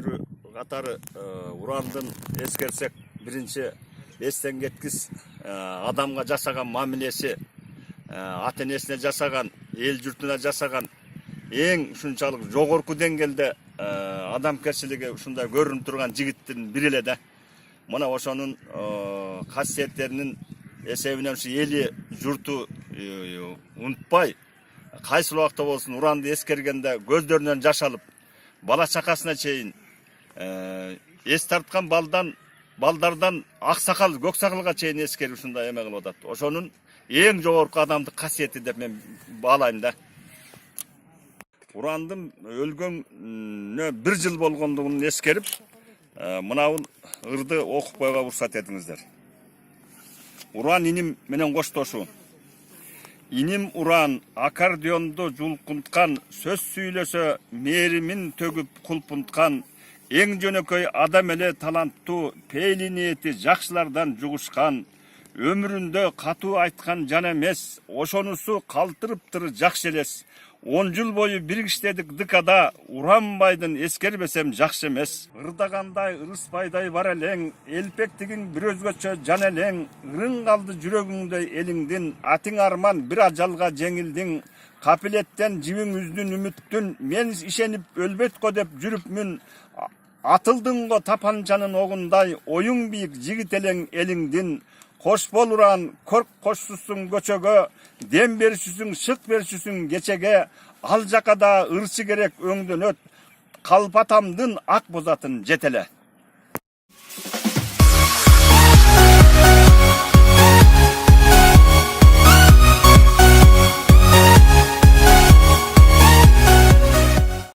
ескерүү катары урандын эскерсек, биринчи эстен кеткис адамга жасаган мамилеси, ата энесине жасаган, эл журтуна жасаган эң ушунчалык жогорку деңгээлде адамгерчилиги ушундай көрүнүп турган жигиттин бири эле да. Мына ошонун касиеттеринин эсебинен ушу эли журту унутпай, кайсыл убакта болсун уранды эскергенде көздөрүнөн жаш алып, бала чакасына чейин эс тарткан балдардан аксакал, көксакалга чейин эскерип ушундай эме кылып атат. Ошонун эң жогорку адамдык касиети деп мен баалайм да. Урандын өлгөнүнө 1 жыл болгондугун эскерип, мынабул ырды окуп коюуга уруксат этиңиздер. Уран иним менен коштошуу. Иним уран аккордеонду жулкунткан, сөз сүйлөсө мээримин төгүп кулпунткан, эң жөнөкөй адам эле таланттуу, пейли ниети жакшылардан жугушкан, өмүрүндө катуу айткан жан эмес, ошонусу калтырыптыр жакшы элес. 10 жыл бою биригиштедик ДКда, Уранбайдын эскербесем жакшы эмес. Ырдагандай ырыспайдай бар элең, элпектигиң бир өзгөчө жан элең, ырың калды жүрөгүңдөй элиңдин, атың арман бир ажалга жеңилдиң, капилеттен жибиң үздүн үмүттүн, мен ишенип өлбөт го деп жүрүпмүн, атылдың го тапанчанын огундай, оюң бийик жигит элең элиңдин, кош бол уран, корк кошсузсуң көчөгө, дем беришүсүң, шык беришүсүң кечеге, ал жакада ырчы керек өңдөнөт, калпатамдын ак бозатын жетеле.